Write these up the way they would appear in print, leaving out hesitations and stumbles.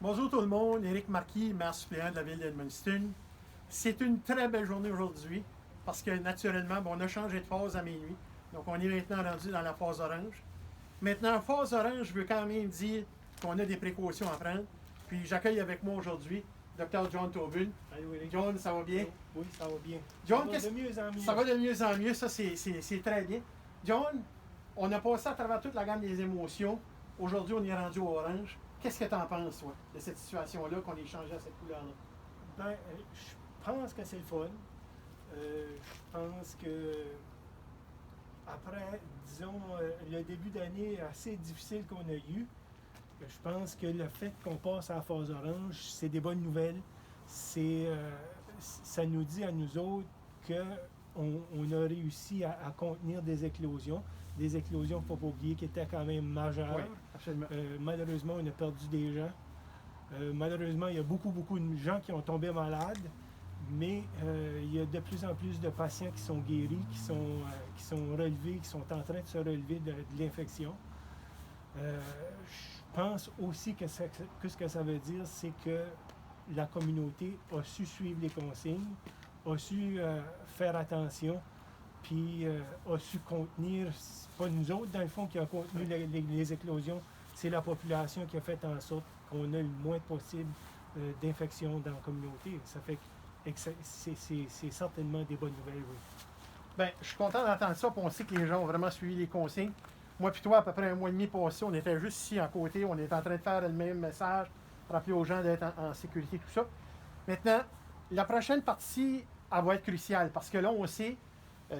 Bonjour tout le monde, Éric Marquis, maire suppléant de la ville d'Edmundston. C'est une très belle journée aujourd'hui parce que naturellement, on a changé de phase à minuit. Donc on est maintenant rendu dans la phase orange. Maintenant, phase orange, je veux quand même dire qu'on a des précautions à prendre. Puis j'accueille avec moi aujourd'hui Dr. John Tobin. Allô, Éric. John, ça va bien? Oui, ça va bien. John, ça va de mieux en mieux. Ça va de mieux en mieux, ça c'est très bien. John, on a passé à travers toute la gamme des émotions. Aujourd'hui, on est rendu au orange. Qu'est-ce que tu en penses, toi, de cette situation-là, qu'on ait changé à cette couleur-là? Je pense que c'est le fun. Je pense que après, disons, le début d'année assez difficile qu'on a eu, je pense que le fait qu'on passe à la phase orange, c'est des bonnes nouvelles. Ça nous dit à nous autres qu'on a réussi à contenir des éclosions. Des éclosions, il ne faut pas oublier, qui étaient quand même majeures. Oui, absolument. Malheureusement, on a perdu des gens. Malheureusement, il y a beaucoup de gens qui ont tombé malades, mais il y a de plus en plus de patients qui sont guéris, qui sont relevés, qui sont en train de se relever de l'infection. Je pense aussi que ce que ça veut dire, c'est que la communauté a su suivre les consignes, a su faire attention, puis a su contenir, c'est pas nous autres dans le fond qui a contenu les éclosions, c'est la population qui a fait en sorte qu'on a le moins possible d'infections dans la communauté. Ça fait que c'est certainement des bonnes nouvelles, oui. Bien, je suis content d'entendre ça, puis on sait que les gens ont vraiment suivi les consignes. Moi puis toi, à peu près un mois et demi passé, on était juste ici à côté, on était en train de faire le même message, rappeler aux gens d'être en sécurité, tout ça. Maintenant, la prochaine partie, elle va être cruciale, parce que là, on sait,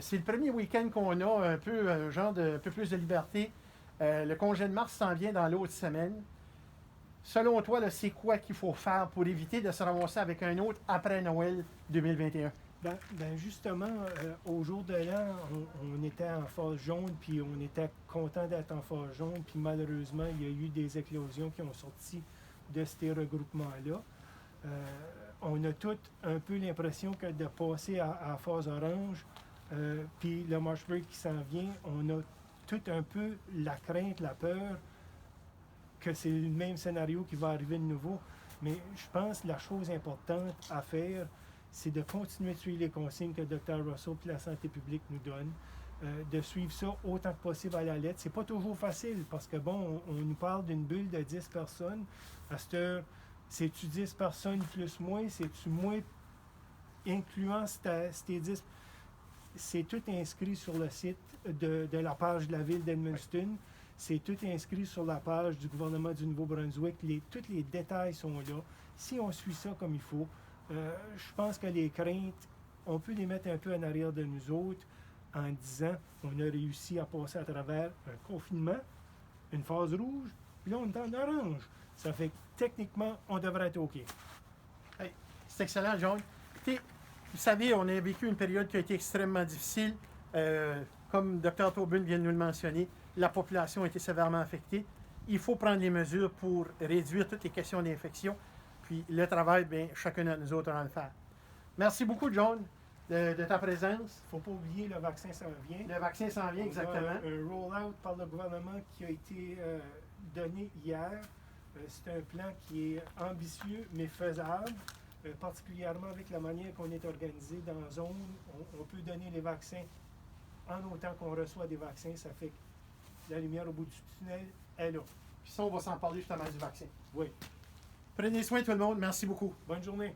c'est le premier week-end qu'on a un peu, un peu plus de liberté. Le congé de mars s'en vient dans l'autre semaine. Selon toi, là, c'est quoi qu'il faut faire pour éviter de se ramasser avec un autre après Noël 2021? Justement, au jour de l'an, on était en phase jaune, puis on était content d'être en phase jaune, puis malheureusement, il y a eu des éclosions qui ont sorti de ces regroupements-là. On a tous un peu l'impression que de passer à phase orange, puis le March Break qui s'en vient, on a tout un peu la crainte, la peur que c'est le même scénario qui va arriver de nouveau. Mais je pense que la chose importante à faire, c'est de continuer de suivre les consignes que le Dr. Russell et la santé publique nous donnent, de suivre ça autant que possible à la lettre. C'est pas toujours facile parce que, bon, on nous parle d'une bulle de 10 personnes. À cette heure, c'est-tu 10 personnes plus moins? C'est-tu moins incluant ces 10? C'est tout inscrit sur le site de la page de la ville d'Edmundston. C'est tout inscrit sur la page du gouvernement du Nouveau-Brunswick. Tous les détails sont là. Si on suit ça comme il faut, je pense que les craintes, on peut les mettre un peu en arrière de nous autres en disant on a réussi à passer à travers un confinement, une phase rouge, puis là on est en orange. Ça fait que techniquement, on devrait être OK. Hey, c'est excellent, John. Écoutez, vous savez, on a vécu une période qui a été extrêmement difficile. Comme Dr. Tobin vient de nous le mentionner, la population a été sévèrement affectée. Il faut prendre les mesures pour réduire toutes les questions d'infection. Puis le travail, bien, chacun de nous autres, on va le faire. Merci beaucoup, John, de ta présence. Il ne faut pas oublier, le vaccin s'en vient. Le vaccin s'en vient, exactement. Un roll-out par le gouvernement qui a été donné hier. C'est un plan qui est ambitieux, mais faisable. Particulièrement avec la manière qu'on est organisé dans la zone, on peut donner les vaccins en autant qu'on reçoit des vaccins. Ça fait que la lumière au bout du tunnel est là. Puis ça, on va s'en parler justement du vaccin. Oui. Prenez soin tout le monde. Merci beaucoup. Bonne journée.